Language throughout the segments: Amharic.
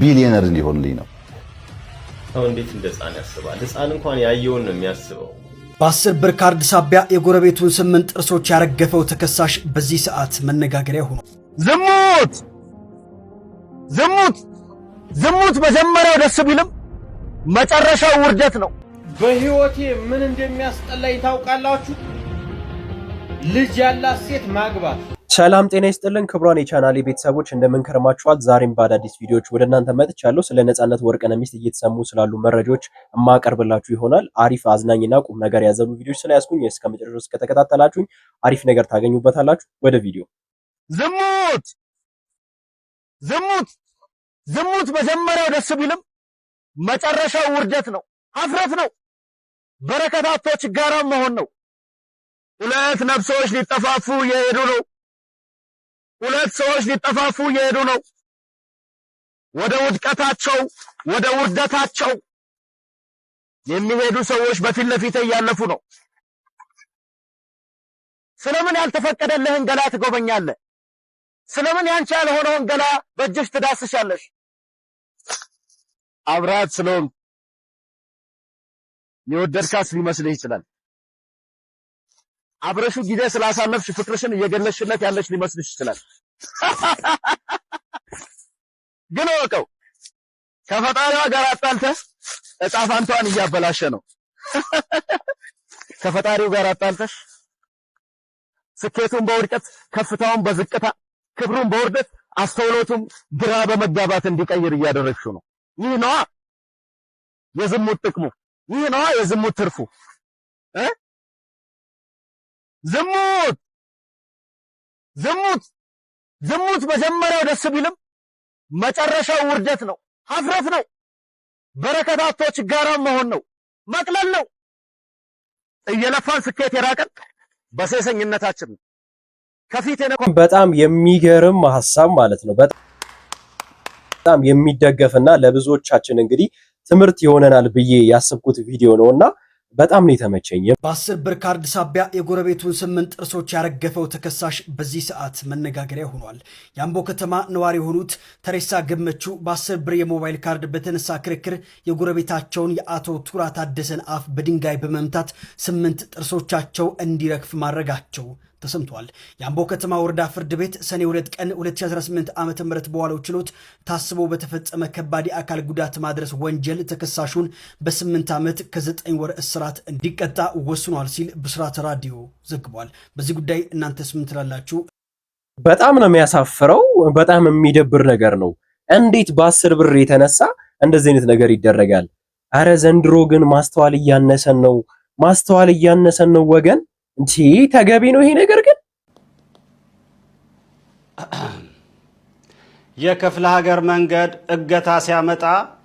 ቢሊየነር እንዲሆንልኝ ነው። ሰው እንዴት እንደ ህፃን ያስባል? ህፃን እንኳን ያየውን ነው የሚያስበው። በ10 ብር ካርድ ሳቢያ የጎረቤቱን 8 ጥርሶች ያረገፈው ተከሳሽ በዚህ ሰዓት መነጋገሪያ ሆኖ ዝሙት ዝሙት ዝሙት መጀመሪያው ደስ ቢልም መጨረሻው ውርደት ነው። በህይወቴ ምን እንደሚያስጠላኝ ታውቃላችሁ? ልጅ ያላት ሴት ማግባት። ሰላም ጤና ይስጥልን ክብሯን የቻናሌ ቤተሰቦች እንደምን ከረማችኋል? ዛሬም በአዳዲስ ቪዲዮዎች ወደ እናንተ መጥቻለሁ። ስለ ነጻነት ወርቅነህ ሚስት እየተሰሙ ስላሉ መረጃዎች ማቀርብላችሁ ይሆናል። አሪፍ አዝናኝና ቁም ነገር ያዘሉ ቪዲዮዎች ስለያዝኩኝ እስከመጨረሻው ከተከታተላችሁኝ አሪፍ ነገር ታገኙበታላችሁ። ወደ ቪዲዮ። ዝሙት ዝሙት ዝሙት መጀመሪያው ደስ ቢልም መጨረሻው ውርደት ነው፣ ሀፍረት ነው፣ በረከት አጥቶ ችጋራም መሆን ነው። ሁለት ነፍሶች ሊጠፋፉ እየሄዱ ነው። ሁለት ሰዎች ሊጠፋፉ እየሄዱ ነው። ወደ ውድቀታቸው ወደ ውርደታቸው የሚሄዱ ሰዎች በፊት ለፊት እያለፉ ነው። ስለምን ያልተፈቀደልህን ገላ ትጎበኛለህ? ስለምን ያንቺ ያልሆነውን ገላ በእጅሽ ትዳስሻለሽ? አብራት ስለሆንክ የወደድካት ሊመስልህ ይችላል። አብረሹ ጊዜ ስላሳለፍሽ ፍቅርሽን እየገለሽለት ያለሽ ሊመስልሽ ይችላል። ግን ወቀው ከፈጣሪዋ ጋር አጣልተህ ዕጣ ፋንታዋን እያበላሸ ነው። ከፈጣሪው ጋር አጣልተሽ ስኬቱን በውድቀት ከፍታውን በዝቅታ ክብሩን በውርደት አስተውሎቱም ግራ በመጋባት እንዲቀይር እያደረግሽው ነው። ይህ ነው የዝሙት ጥቅሙ። ይህ ነው የዝሙት ትርፉ። ዝሙት ዝሙት ዝሙት መጀመሪያው ደስ ቢልም መጨረሻው ውርደት ነው፣ ሀፍረት ነው፣ በረከት አጥቶ ችጋራም መሆን ነው፣ መቅለል ነው። እየለፋን ስኬት የራቀን በሴሰኝነታችን ነው። ከፊት በጣም የሚገርም ሐሳብ ማለት ነው። በጣም የሚደገፍና ለብዙዎቻችን እንግዲህ ትምህርት ይሆነናል ብዬ ያስብኩት ቪዲዮ ነውና በጣም ነው የተመቸኝ። በ10 ብር ካርድ ሳቢያ የጎረቤቱን 8 ጥርሶች ያረገፈው ተከሳሽ በዚህ ሰዓት መነጋገሪያ ሆኗል። የአምቦ ከተማ ነዋሪ የሆኑት ተሬሳ ገመቹ በ10 ብር የሞባይል ካርድ በተነሳ ክርክር የጎረቤታቸውን የአቶ ቱራ ታደሰን አፍ በድንጋይ በመምታት 8 ጥርሶቻቸው እንዲረግፍ ማድረጋቸው ተሰምቷል። የአምቦ ከተማ ወረዳ ፍርድ ቤት ሰኔ 2 ቀን 2018 ዓ.ም በዋለው ችሎት ታስቦ በተፈጸመ ከባድ የአካል ጉዳት ማድረስ ወንጀል ተከሳሹን በ8 ዓመት ከ9 ወር እስራት እንዲቀጣ ወስኗል ሲል ብስራት ራዲዮ ዘግቧል። በዚህ ጉዳይ እናንተስ ምን ትላላችሁ? በጣም ነው የሚያሳፍረው። በጣም የሚደብር ነገር ነው። እንዴት በ10 ብር የተነሳ እንደዚህ አይነት ነገር ይደረጋል? አረ ዘንድሮ ግን ማስተዋል እያነሰን ነው ወገን። እንዴ ተገቢ ነው ይሄ ነገር? ግን የክፍለ ሀገር መንገድ እገታ ሲያመጣ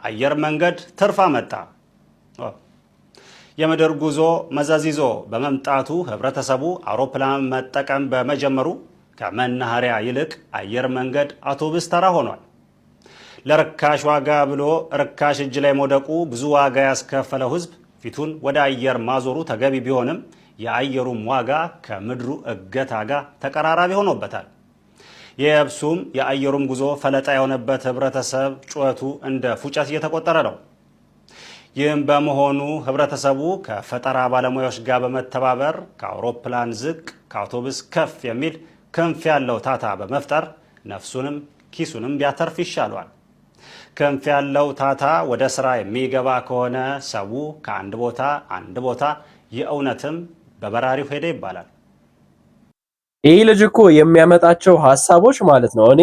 አየር መንገድ ትርፍ አመጣ። የምድር ጉዞ መዘዝ ይዞ በመምጣቱ ህብረተሰቡ አውሮፕላን መጠቀም በመጀመሩ ከመናኸሪያ ይልቅ አየር መንገድ አውቶቡስ ተራ ሆኗል። ለርካሽ ዋጋ ብሎ ርካሽ እጅ ላይ መውደቁ ብዙ ዋጋ ያስከፈለው ህዝብ ፊቱን ወደ አየር ማዞሩ ተገቢ ቢሆንም የአየሩም ዋጋ ከምድሩ እገታ ጋር ተቀራራቢ ሆኖበታል። የየብሱም የአየሩም ጉዞ ፈለጣ የሆነበት ህብረተሰብ ጩኸቱ እንደ ፉጨት እየተቆጠረ ነው። ይህም በመሆኑ ህብረተሰቡ ከፈጠራ ባለሙያዎች ጋር በመተባበር ከአውሮፕላን ዝቅ ከአውቶቡስ ከፍ የሚል ክንፍ ያለው ታታ በመፍጠር ነፍሱንም ኪሱንም ቢያተርፍ ይሻሏል። ክንፍ ያለው ታታ ወደ ስራ የሚገባ ከሆነ ሰው ከአንድ ቦታ አንድ ቦታ የእውነትም በበራሪው ሄደ ይባላል። ይህ ልጅ እኮ የሚያመጣቸው ሐሳቦች ማለት ነው። እኔ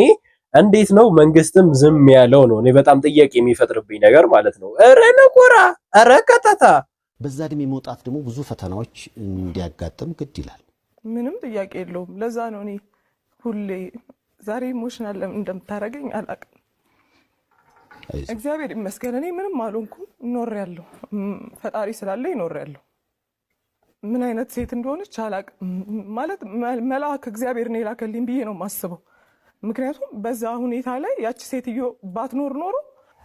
እንዴት ነው መንግስትም ዝም ያለው ነው እኔ በጣም ጥያቄ የሚፈጥርብኝ ነገር ማለት ነው። እረ ነቆራ እረ ከተታ በዛ እድሜ መውጣት ደግሞ ብዙ ፈተናዎች እንዲያጋጥም ግድ ይላል። ምንም ጥያቄ የለውም። ለዛ ነው እኔ ሁሌ ዛሬ ኢሞሽናል እንደምታረገኝ አላቅም። እግዚአብሔር ይመስገን እኔ ምንም አልሆንኩም፣ ኖሬያለሁ። ፈጣሪ ስላለኝ ኖሬያለሁ። ምን አይነት ሴት እንደሆነች አላቅም። ማለት መልአክ እግዚአብሔር ነው የላከልኝ ብዬ ነው የማስበው። ምክንያቱም በዛ ሁኔታ ላይ ያቺ ሴትዮ ባትኖር ኖሮ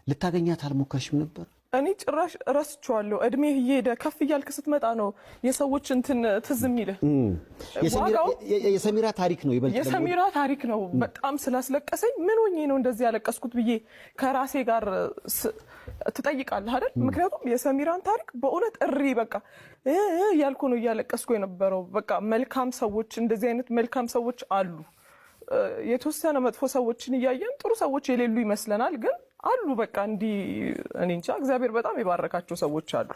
ልታገኛት አልሞከርሽም ነበር? እኔ ጭራሽ ረስቼዋለሁ። እድሜ እየሄደ ከፍ እያልክ ስትመጣ ነው የሰዎች እንትን ትዝ የሚልህ። የሰሚራ ታሪክ ነው ይበልጥ የሰሚራ ታሪክ ነው በጣም ስላስለቀሰኝ ምን ሆኜ ነው እንደዚህ ያለቀስኩት ብዬ ከራሴ ጋር ትጠይቃለህ አይደል? ምክንያቱም የሰሚራን ታሪክ በእውነት በቃ ያልኩ ነው እያለቀስኩ የነበረው። በቃ መልካም ሰዎች እንደዚህ አይነት መልካም ሰዎች አሉ። የተወሰነ መጥፎ ሰዎችን እያየን ጥሩ ሰዎች የሌሉ ይመስለናል፣ ግን አሉ። በቃ እንዲህ እኔ እንጃ እግዚአብሔር በጣም የባረካቸው ሰዎች አሉ።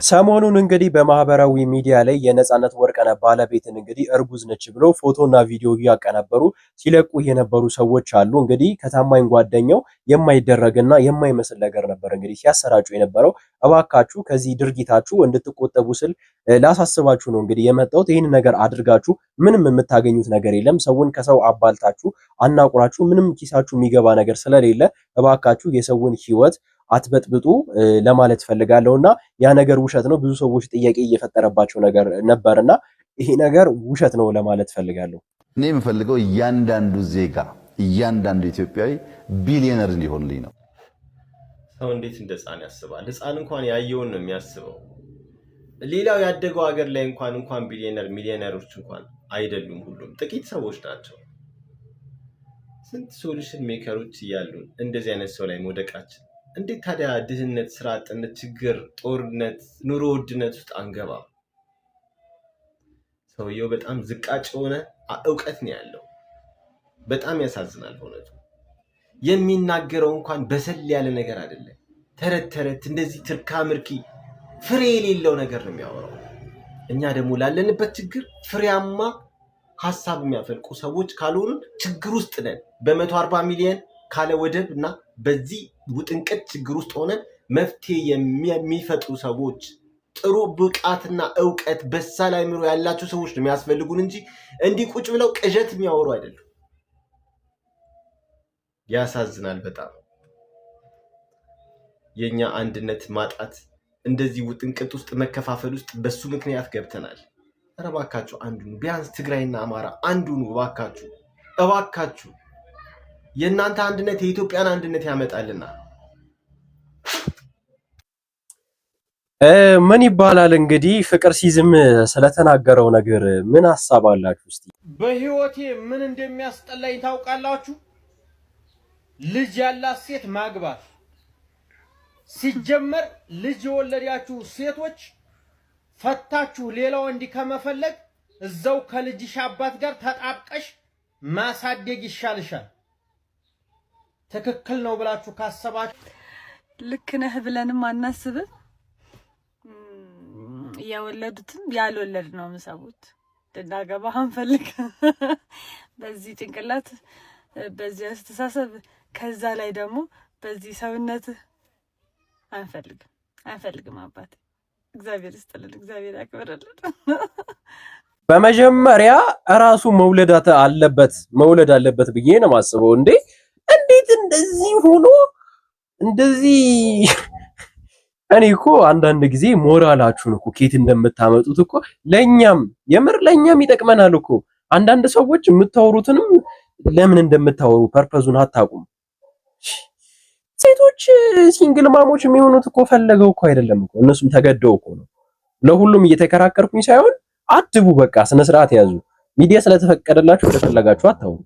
ሰሞኑን እንግዲህ በማህበራዊ ሚዲያ ላይ የነጻነት ወርቅነህ ባለቤትን እንግዲህ እርጉዝ ነች ብለው ፎቶና ቪዲዮ እያቀናበሩ ሲለቁ የነበሩ ሰዎች አሉ። እንግዲህ ከታማኝ ጓደኛው የማይደረግና የማይመስል ነገር ነበር እንግዲህ ሲያሰራጩ የነበረው። እባካችሁ ከዚህ ድርጊታችሁ እንድትቆጠቡ ስል ላሳስባችሁ ነው እንግዲህ የመጣሁት። ይህን ነገር አድርጋችሁ ምንም የምታገኙት ነገር የለም። ሰውን ከሰው አባልታችሁ አናቁራችሁ ምንም ኪሳችሁ የሚገባ ነገር ስለሌለ እባካችሁ የሰውን ህይወት አትበጥብጡ ለማለት ፈልጋለሁና ያ ነገር ውሸት ነው። ብዙ ሰዎች ጥያቄ እየፈጠረባቸው ነገር ነበርና ይሄ ነገር ውሸት ነው ለማለት ፈልጋለሁ። እኔ የምፈልገው እያንዳንዱ ዜጋ እያንዳንዱ ኢትዮጵያዊ ቢሊዮነር እንዲሆንልኝ ነው። ሰው እንዴት እንደ ህፃን ያስባል? ህፃን እንኳን ያየውን ነው የሚያስበው። ሌላው ያደገው ሀገር ላይ እንኳን ቢሊዮነር ሚሊዮነሮች እንኳን አይደሉም፣ ሁሉም ጥቂት ሰዎች ናቸው። ስንት ሶሉሽን ሜከሮች እያሉን እንደዚህ አይነት ሰው ላይ መውደቃችን እንዴት ታዲያ ድህነት፣ ስራ አጥነት፣ ችግር፣ ጦርነት፣ ኑሮ ውድነት ውስጥ አንገባም? ሰውየው በጣም ዝቃጭ የሆነ እውቀት ነው ያለው። በጣም ያሳዝናል በእውነቱ። የሚናገረው እንኳን በሰል ያለ ነገር አይደለም። ተረት ተረት እንደዚህ ትርካ ምርኪ ፍሬ የሌለው ነገር ነው የሚያወራው። እኛ ደግሞ ላለንበት ችግር ፍሬያማ ሀሳብ የሚያፈልቁ ሰዎች ካልሆኑ ችግር ውስጥ ነን። በ140 ሚሊዮን ካለ ወደብ እና በዚህ ውጥንቅጥ ችግር ውስጥ ሆነን መፍትሄ የሚፈጥሩ ሰዎች፣ ጥሩ ብቃትና እውቀት በሳል አእምሮ ያላቸው ሰዎች ነው የሚያስፈልጉን እንጂ እንዲህ ቁጭ ብለው ቅዠት የሚያወሩ አይደሉም። ያሳዝናል በጣም የኛ አንድነት ማጣት፣ እንደዚህ ውጥንቅጥ ውስጥ መከፋፈል ውስጥ በሱ ምክንያት ገብተናል። ኧረ እባካችሁ አንዱኑ፣ ቢያንስ ትግራይና አማራ አንዱኑ እባካችሁ። የእናንተ አንድነት የኢትዮጵያን አንድነት ያመጣልና። ምን ይባላል እንግዲህ ፍቅር ሲዝም ስለተናገረው ነገር ምን ሐሳብ አላችሁ? እስቲ በህይወቴ ምን እንደሚያስጠላኝ ታውቃላችሁ? ልጅ ያላት ሴት ማግባት። ሲጀመር ልጅ የወለዳችሁ ሴቶች ፈታችሁ ሌላ ወንድ ከመፈለግ እዛው ከልጅሽ አባት ጋር ተጣብቀሽ ማሳደግ ይሻልሻል። ትክክል ነው ብላችሁ ካሰባችሁ ልክ ነህ ብለንም አናስብም። ያወለዱትም ያልወለድ ነው ምሰቡት ልናገባ አንፈልግ። በዚህ ጭንቅላት በዚህ አስተሳሰብ ከዛ ላይ ደግሞ በዚህ ሰውነት አንፈልግም። አባት እግዚአብሔር ይስጥልን፣ እግዚአብሔር ያክብርልን። በመጀመሪያ ራሱ መውለድ አለበት ብዬ ነው የማስበው። እንዴት እንደዚህ ሆኖ እንደዚህ እኔ እኮ አንዳንድ ጊዜ ሞራላችሁን እኮ ኬት እንደምታመጡት እኮ ለኛም ይጠቅመናል እኮ። አንዳንድ ሰዎች የምታወሩትንም ለምን እንደምታወሩ ፐርፐዙን አታውቁም። ሴቶች ሲንግል ማሞች የሚሆኑት እኮ ፈለገው እኮ አይደለም እኮ፣ እነሱም ተገደው እኮ ነው። ለሁሉም እየተከራከርኩኝ ሳይሆን አትቡ፣ በቃ ስነ ስርዓት ያዙ። ሚዲያ ስለተፈቀደላችሁ እንደፈለጋችሁ አታውሩ።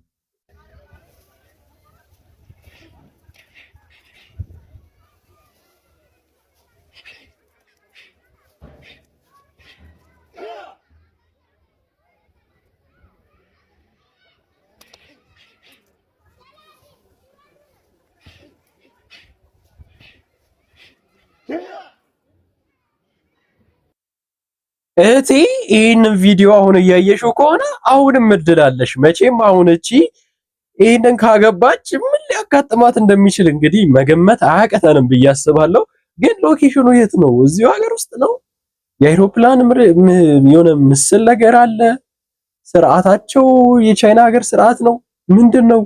እህቴ ይህንን ቪዲዮ አሁን እያየሽው ከሆነ አሁንም እድል አለሽ። መቼም አሁን እቺ ይህንን ካገባች ምን ሊያጋጥማት እንደሚችል እንግዲህ መገመት አያቀተንም ብዬ አስባለሁ። ግን ሎኬሽኑ የት ነው? እዚሁ ሀገር ውስጥ ነው? የአይሮፕላን የሆነ ምስል ነገር አለ? ስርዓታቸው የቻይና ሀገር ስርዓት ነው? ምንድን ነው?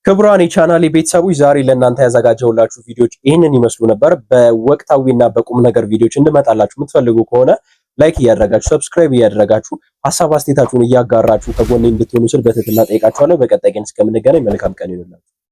ክቡራን የቻናሌ ቤተሰቦች ዛሬ ለእናንተ ያዘጋጀሁላችሁ ቪዲዮዎች ይህንን ይመስሉ ነበር። በወቅታዊና በቁም ነገር ቪዲዮዎች እንድመጣላችሁ የምትፈልጉ ከሆነ ላይክ እያደረጋችሁ ሰብስክራይብ እያደረጋችሁ ሐሳብ አስተያየታችሁን እያጋራችሁ ከጎኔ እንድትሆኑ ስል በትህትና ጠይቃችኋለሁ። በቀጣይ ቀን እስከምንገናኝ መልካም ቀን ይሁንላችሁ።